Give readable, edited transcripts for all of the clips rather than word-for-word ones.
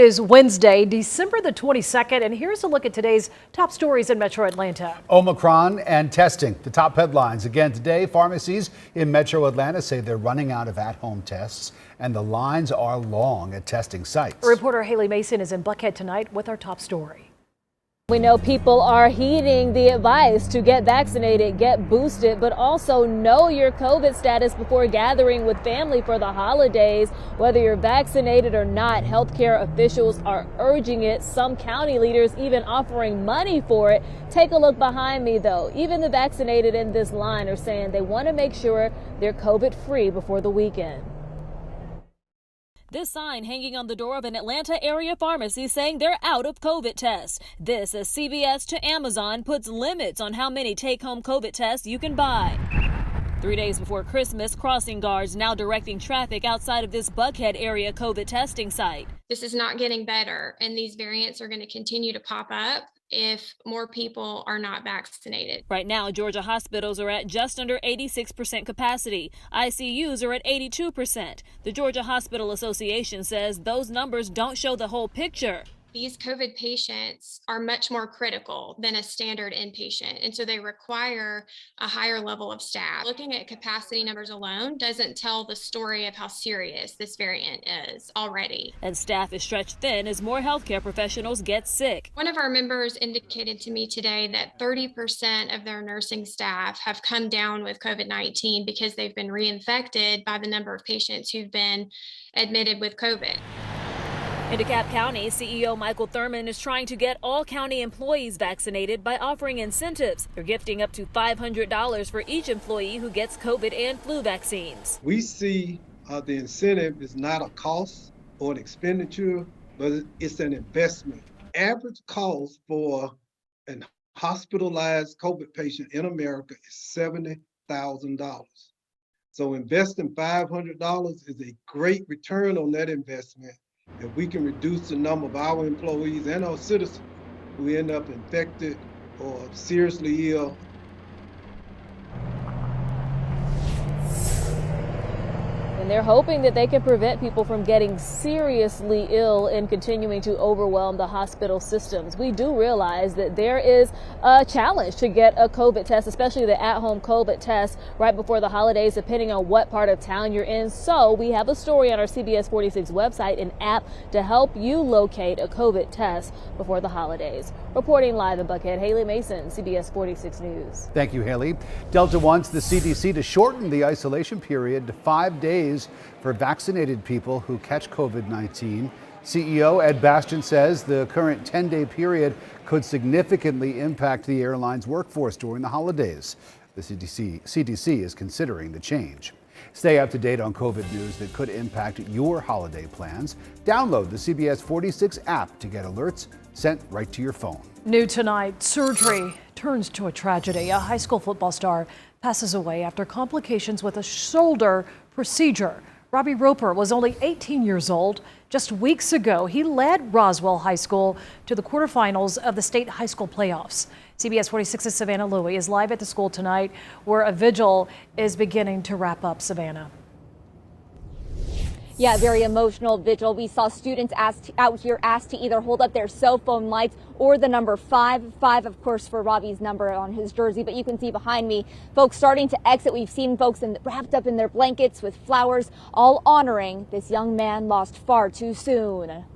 It is Wednesday, December the 22nd, and here's a look at today's top stories in Metro Atlanta. Omicron and testing, the top headlines. Again today, pharmacies in Metro Atlanta say they're running out of at-home tests, and the lines are long at testing sites. Reporter Haley Mason is in Buckhead tonight with our top story. We know people are heeding the advice to get vaccinated, get boosted, but also know your COVID status before gathering with family for the holidays. Whether you're vaccinated or not, healthcare officials are urging it. Some county leaders even offering money for it. Take a look behind me, though. Even the vaccinated in this line are saying they want to make sure they're COVID free before the weekend. This sign hanging on the door of an Atlanta area pharmacy saying they're out of COVID tests. This as CBS to Amazon puts limits on how many take-home COVID tests you can buy. 3 days before Christmas, crossing guards now directing traffic outside of this Buckhead area COVID testing site. This is not getting better, and these variants are going to continue to pop up if more people are not vaccinated. Right now, Georgia hospitals are at just under 86% capacity. ICUs are at 82%. The Georgia Hospital Association says those numbers don't show the whole picture. These COVID patients are much more critical than a standard inpatient, and so they require a higher level of staff. Looking at capacity numbers alone doesn't tell the story of how serious this variant is already. And staff is stretched thin as more healthcare professionals get sick. One of our members indicated to me today that 30% of their nursing staff have come down with COVID-19 because they've been reinfected by the number of patients who've been admitted with COVID. In DeKalb County, CEO Michael Thurman is trying to get all county employees vaccinated by offering incentives. They're gifting up to $500 for each employee who gets COVID and flu vaccines. We see the incentive is not a cost or an expenditure, but it's an investment. Average cost for an hospitalized COVID patient in America is $70,000. So investing $500 is a great return on that investment. If we can reduce the number of our employees and our citizens who end up infected or seriously ill. And they're hoping that they can prevent people from getting seriously ill and continuing to overwhelm the hospital systems. We do realize that there is a challenge to get a COVID test, especially the at-home COVID test right before the holidays, depending on what part of town you're in. So we have a story on our CBS46 website, an app to help you locate a COVID test before the holidays. Reporting live in Buckhead, Haley Mason, CBS46 News. Thank you, Haley. Delta wants the CDC to shorten the isolation period to 5 days for vaccinated people who catch COVID-19. CEO Ed Bastian says the current 10-day period could significantly impact the airline's workforce during the holidays. The CDC is considering the change. Stay up to date on COVID news that could impact your holiday plans. Download the CBS46 app to get alerts sent right to your phone. New tonight, surgery turns to a tragedy. A high school football star passes away after complications with a shoulder procedure. Robbie Roper was only 18 years old. Just weeks ago, he led Roswell High School to the quarterfinals of the state high school playoffs. CBS 46's Savannah Louie is live at the school tonight, where a vigil is beginning to wrap up. Savannah. Yeah, very emotional vigil. We saw students out here asked to either hold up their cell phone lights or the number 5, of course, for Robbie's number on his jersey. But you can see behind me, folks starting to exit. We've seen folks wrapped up in their blankets with flowers, all honoring this young man lost far too soon.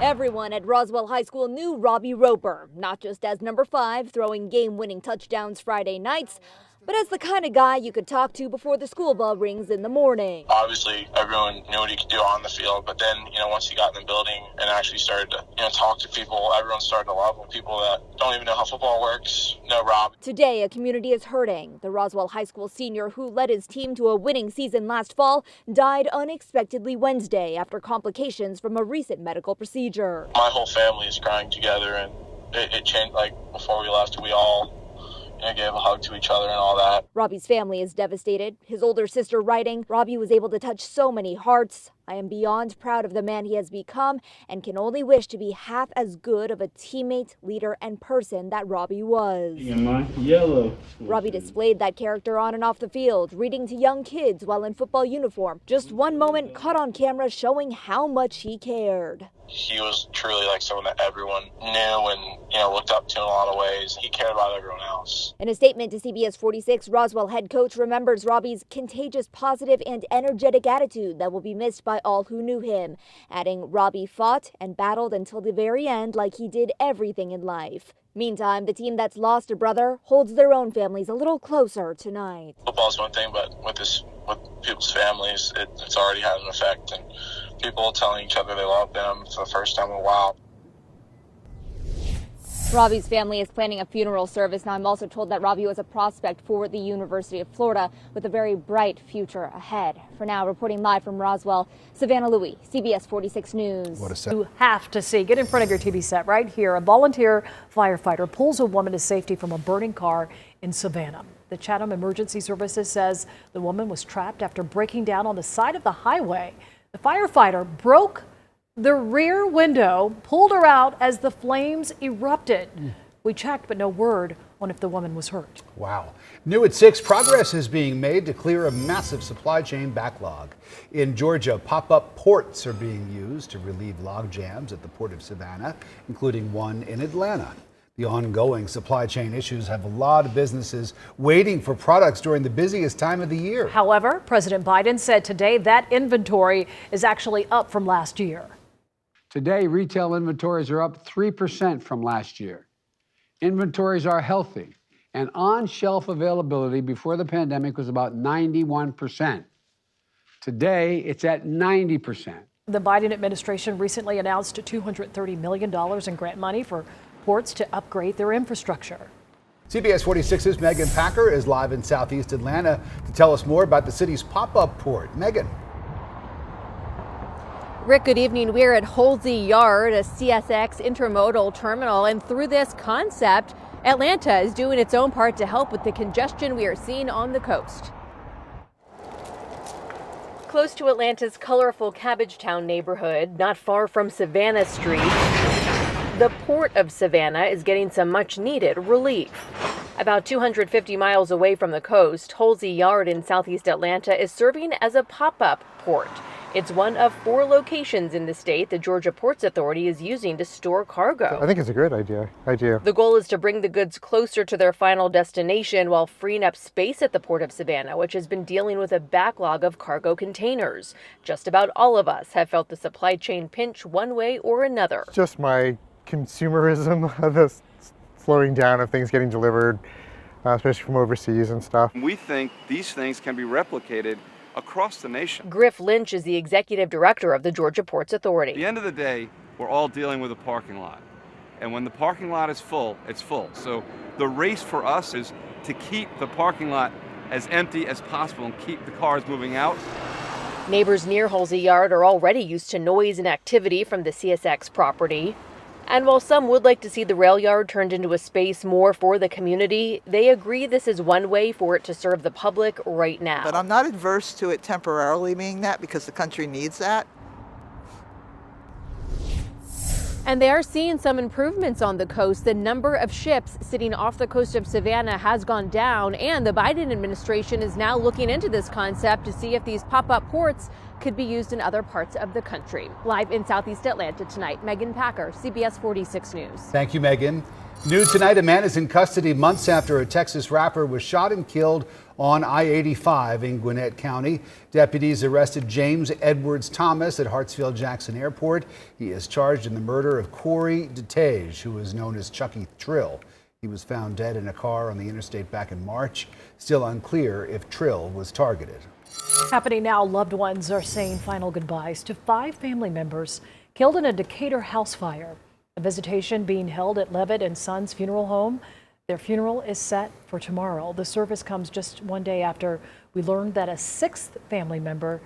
Everyone at Roswell High School knew Robbie Roper, not just as number 5, throwing game-winning touchdowns Friday nights, but as the kind of guy you could talk to before the school bell rings in the morning. Obviously, everyone knew what he could do on the field, but then, once he got in the building and actually started to, talk to people, everyone started to love him. People that don't even know how football works know Rob. Today, a community is hurting. The Roswell High School senior who led his team to a winning season last fall died unexpectedly Wednesday after complications from a recent medical procedure. My whole family is crying together, and it changed. Like, before we left, we all gave a hug to each other and all that. Robbie's family is devastated. His older sister writing, Robbie was able to touch so many hearts. I am beyond proud of the man he has become and can only wish to be half as good of a teammate, leader, and person that Robbie was. Yellow. Robbie displayed that character on and off the field, reading to young kids while in football uniform. Just one moment caught on camera showing how much he cared. He was truly like someone that everyone knew and, looked up to in a lot of ways. He cared about everyone else. In a statement to CBS46, Roswell head coach remembers Robbie's contagious, positive, and energetic attitude that will be missed by all who knew him, adding Robbie fought and battled until the very end like he did everything in life. Meantime, the team that's lost a brother holds their own families a little closer tonight. Football's one thing, but with people's families, it's already had an effect. And people telling each other they love them for the first time in a while. Robbie's family is planning a funeral service. Now, I'm also told that Robbie was a prospect for the University of Florida with a very bright future ahead. For now, reporting live from Roswell, Savannah Louie, CBS 46 News. What a set. You have to see. Get in front of your TV set right here. A volunteer firefighter pulls a woman to safety from a burning car in Savannah. The Chatham Emergency Services says the woman was trapped after breaking down on the side of the highway. The firefighter broke the rear window, pulled her out as the flames erupted. We checked, but no word on if the woman was hurt. Wow. New at 6, progress is being made to clear a massive supply chain backlog. In Georgia, pop-up ports are being used to relieve log jams at the Port of Savannah, including one in Atlanta. The ongoing supply chain issues have a lot of businesses waiting for products during the busiest time of the year. However, President Biden said today that inventory is actually up from last year. Today, retail inventories are up 3% from last year. Inventories are healthy, and on-shelf availability before the pandemic was about 91%. Today, it's at 90%. The Biden administration recently announced $230 million in grant money for ports to upgrade their infrastructure. CBS 46's Megan Packer is live in Southeast Atlanta to tell us more about the city's pop-up port. Megan. Rick, good evening. We're at Halsey Yard, a CSX intermodal terminal, and through this concept, Atlanta is doing its own part to help with the congestion we are seeing on the coast. Close to Atlanta's colorful Cabbagetown neighborhood, not far from Savannah Street, the Port of Savannah is getting some much-needed relief. About 250 miles away from the coast, Halsey Yard in southeast Atlanta is serving as a pop-up port. It's one of 4 locations in the state the Georgia Ports Authority is using to store cargo. I think it's a great idea. The goal is to bring the goods closer to their final destination while freeing up space at the Port of Savannah, which has been dealing with a backlog of cargo containers. Just about all of us have felt the supply chain pinch one way or another. Just my consumerism, the slowing down of things getting delivered, especially from overseas and stuff. We think these things can be replicated across the nation. Griff Lynch is the executive director of the Georgia Ports Authority. At the end of the day, we're all dealing with a parking lot. And when the parking lot is full, it's full. So the race for us is to keep the parking lot as empty as possible and keep the cars moving out. Neighbors near Halsey Yard are already used to noise and activity from the CSX property. And while some would like to see the rail yard turned into a space more for the community, they agree this is one way for it to serve the public right now. But I'm not adverse to it temporarily being that because the country needs that. And they are seeing some improvements on the coast. The number of ships sitting off the coast of Savannah has gone down, and the Biden administration is now looking into this concept to see if these pop-up ports could be used in other parts of the country. Live in Southeast Atlanta tonight, Megan Packer, CBS 46 News. Thank you, Megan. New tonight, a man is in custody months after a Texas rapper was shot and killed on I-85 in Gwinnett County. Deputies arrested James Edwards Thomas at Hartsfield-Jackson Airport. He is charged in the murder of Corey DeTage, who is known as Chucky Trill. He was found dead in a car on the interstate back in March. Still unclear if Trill was targeted. Happening now, loved ones are saying final goodbyes to 5 family members killed in a Decatur house fire. A visitation being held at Levitt and Sons Funeral Home. Their funeral is set for tomorrow. The service comes just one day after we learned that a 6th family member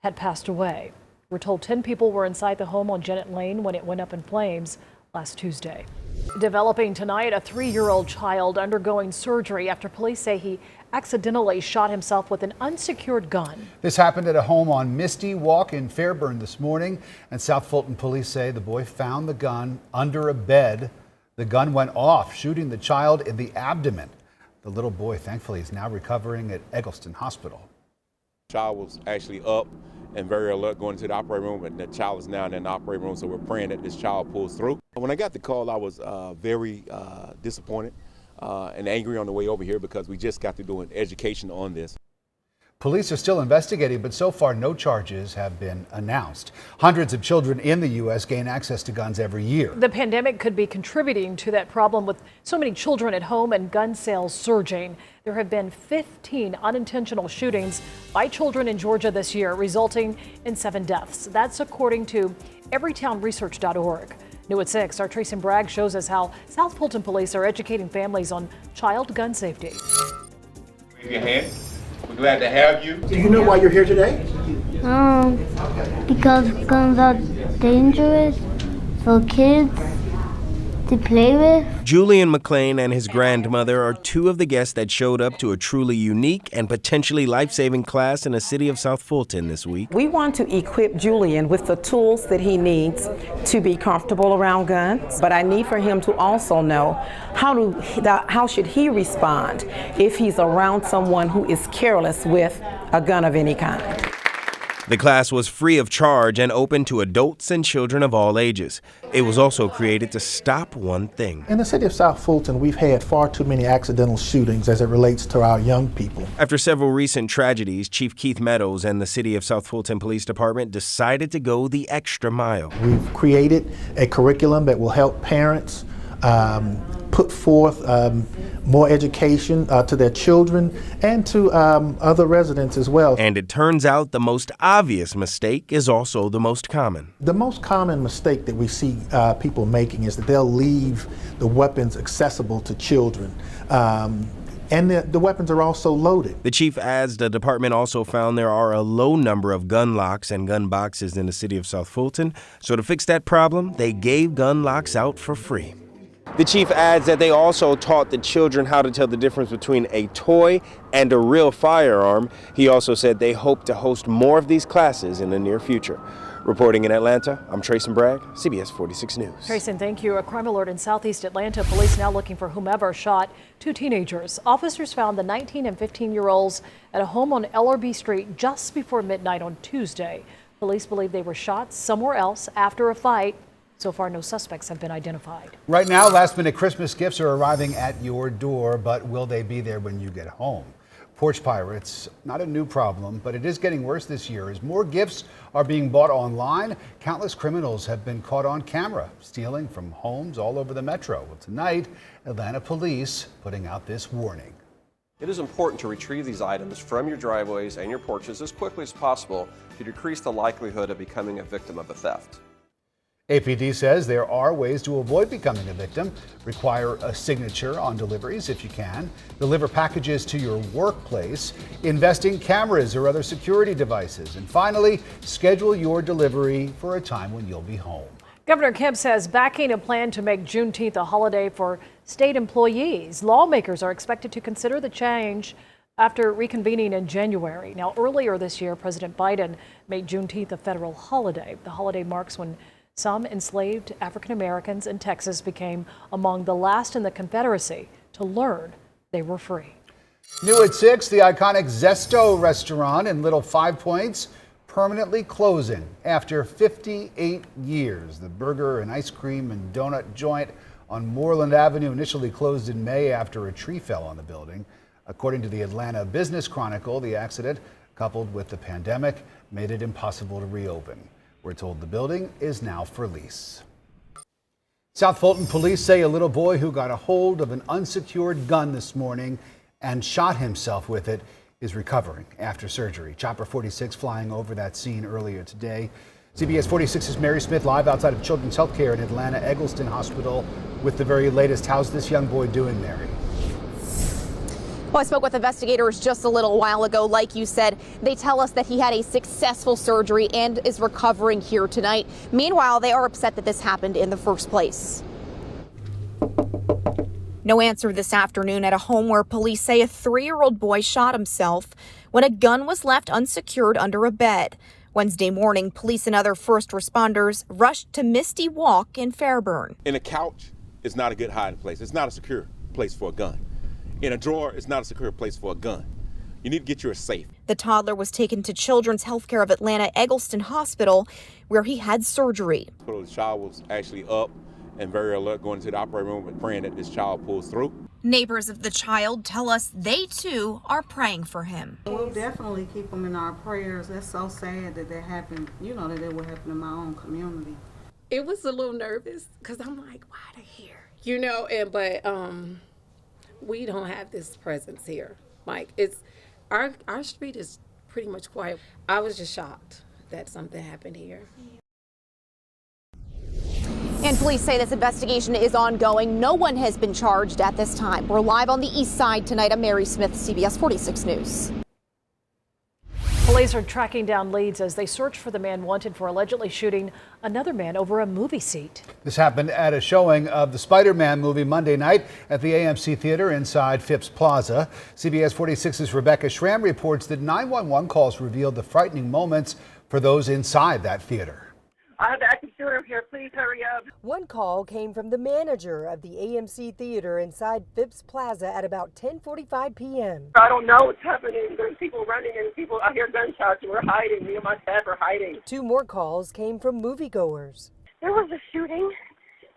had passed away. We're told 10 people were inside the home on Jennett Lane when it went up in flames. last Tuesday. Developing tonight, a 3-year-old child undergoing surgery after police say he accidentally shot himself with an unsecured gun. This happened at a home on Misty Walk in Fairburn this morning, and South Fulton police say the boy found the gun under a bed. The gun went off, shooting the child in the abdomen. The little boy, thankfully, is now recovering at Eggleston Hospital. The child was actually up and very alert going to the operating room, and the child is now in the operating room, so we're praying that this child pulls through. When I got the call, I was very disappointed and angry on the way over here because we just got to do an education on this. Police are still investigating, but so far no charges have been announced. Hundreds of children in the U.S. gain access to guns every year. The pandemic could be contributing to that problem with so many children at home and gun sales surging. There have been 15 unintentional shootings by children in Georgia this year, resulting in 7 deaths. That's according to everytownresearch.org. New at 6, our Tracy Bragg shows us how South Fulton police are educating families on child gun safety. Wave your hand. We're glad to have you. Do you know why you're here today? Because guns are dangerous for kids to play with. Julian McLean and his grandmother are 2 of the guests that showed up to a truly unique and potentially life-saving class in the city of South Fulton this week. We want to equip Julian with the tools that he needs to be comfortable around guns, but I need for him to also know how should he respond if he's around someone who is careless with a gun of any kind. The class was free of charge and open to adults and children of all ages. It was also created to stop one thing. In the city of South Fulton, we've had far too many accidental shootings as it relates to our young people. After several recent tragedies, Chief Keith Meadows and the City of South Fulton Police Department decided to go the extra mile. We've created a curriculum that will help parents put forth more education to their children and to other residents as well. And it turns out the most obvious mistake is also the most common. The most common mistake that we see people making is that they'll leave the weapons accessible to children. And the weapons are also loaded. The chief adds the department also found there are a low number of gun locks and gun boxes in the city of South Fulton. So to fix that problem, they gave gun locks out for free. The chief adds that they also taught the children how to tell the difference between a toy and a real firearm. He also said they hope to host more of these classes in the near future. Reporting in Atlanta, I'm Tracy Bragg, CBS 46 News. Tracy, thank you. A crime alert in southeast Atlanta. Police now looking for whomever shot 2 teenagers. Officers found the 19 and 15-year-olds at a home on LRB Street just before midnight on Tuesday. Police believe they were shot somewhere else after a fight. So far, no suspects have been identified. Right now, last-minute Christmas gifts are arriving at your door, but will they be there when you get home? Porch Pirates, not a new problem, but it is getting worse this year as more gifts are being bought online. Countless criminals have been caught on camera stealing from homes all over the metro. Well, tonight, Atlanta police putting out this warning. It is important to retrieve these items from your driveways and your porches as quickly as possible to decrease the likelihood of becoming a victim of a theft. APD says there are ways to avoid becoming a victim. Require a signature on deliveries if you can. Deliver packages to your workplace. Invest in cameras or other security devices. And finally, schedule your delivery for a time when you'll be home. Governor Kemp says backing a plan to make Juneteenth a holiday for state employees. Lawmakers are expected to consider the change after reconvening in January. Now, earlier this year, President Biden made Juneteenth a federal holiday. The holiday marks when some enslaved African Americans in Texas became among the last in the Confederacy to learn they were free. New at 6, the iconic Zesto Restaurant in Little Five Points permanently closing after 58 years. The burger and ice cream and donut joint on Moreland Avenue initially closed in May after a tree fell on the building. According to the Atlanta Business Chronicle, the accident, coupled with the pandemic, made it impossible to reopen. We're told the building is now for lease. South Fulton police say a little boy who got a hold of an unsecured gun this morning and shot himself with it is recovering after surgery. Chopper 46 flying over that scene earlier today. CBS 46's Mary Smith live outside of Children's Healthcare in Atlanta Eggleston Hospital with the very latest. How's this young boy doing, Mary? Well, I spoke with investigators just a little while ago. Like you said, they tell us that he had a successful surgery and is recovering here tonight. Meanwhile, they are upset that this happened in the first place. No answer this afternoon at a home where police say a 3-year-old boy shot himself when a gun was left unsecured under a bed. Wednesday morning, police and other first responders rushed to Misty Walk in Fairburn. In a couch, it's not a good hiding place. It's not a secure place for a gun. In a drawer, it's not a secure place for a gun. You need to get yours safe. The toddler was taken to Children's Healthcare of Atlanta Eggleston Hospital, where he had surgery. The child was actually up and very alert going into the operating room and praying that this child pulls through. Neighbors of the child tell us they too are praying for him. We'll definitely keep him in our prayers. That's so sad that that happened, that it would happen in my own community. It was a little nervous because I'm like, why they here? But we don't have this presence here. Like, it's our street is pretty much quiet. I was just shocked that something happened here. And police say this investigation is ongoing. No one has been charged at this time. We're live on the east side tonight. I'm Mary Smith, CBS 46 News. Police are tracking down leads as they search for the man wanted for allegedly shooting another man over a movie seat. This happened at a showing of the Spider-Man movie Monday night at the AMC Theater inside Phipps Plaza. CBS 46's Rebecca Schramm reports that 911 calls revealed the frightening moments for those inside that theater. I have the active shooter here. Please hurry up. One call came from the manager of the AMC Theater inside Phipps Plaza at about 10:45 p.m. I don't know what's happening. There's people running and I hear gunshots and we're hiding. Me and my staff are hiding. 2 more calls came from moviegoers. There was a shooting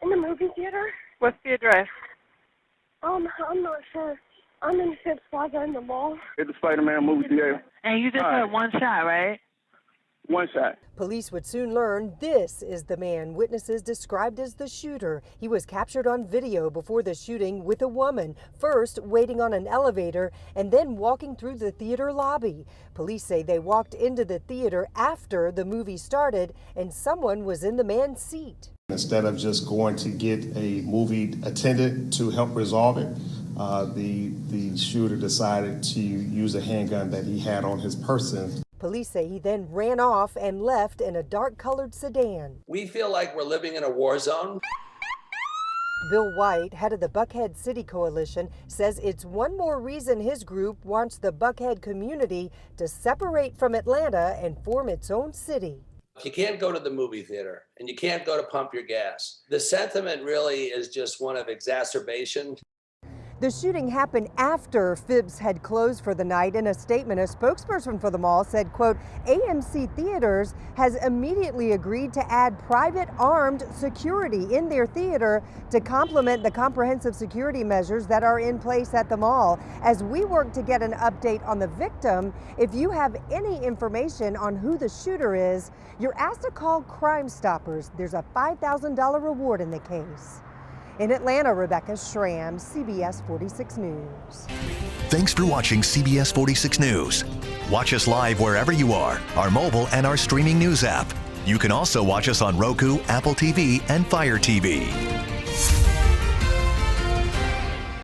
in the movie theater. What's the address? I'm not sure. I'm in Phipps Plaza in the mall. It's the Spider-Man movie theater. And you just heard one shot, right? One shot. Police would soon learn this is the man witnesses described as the shooter. He was captured on video before the shooting with a woman, first waiting on an elevator and then walking through the theater lobby. Police say they walked into the theater after the movie started and someone was in the man's seat. Instead of just going to get a movie attendant to help resolve it, the shooter decided to use a handgun that he had on his person. Police say he then ran off and left in a dark-colored sedan. We feel like we're living in a war zone. Bill White, head of the Buckhead City Coalition, says it's one more reason his group wants the Buckhead community to separate from Atlanta and form its own city. You can't go to the movie theater and you can't go to pump your gas. The sentiment really is just one of exacerbation. The shooting happened after Phipps had closed for the night. In a statement, a spokesperson for the mall said, quote, AMC Theaters has immediately agreed to add private armed security in their theater to complement the comprehensive security measures that are in place at the mall. As we work to get an update on the victim, if you have any information on who the shooter is, you're asked to call Crime Stoppers. There's a $5,000 reward in the case. In Atlanta, Rebecca Schramm, CBS 46 News. Thanks for watching CBS 46 News. Watch us live wherever you are, our mobile and our streaming news app. You can also watch us on Roku, Apple TV, and Fire TV.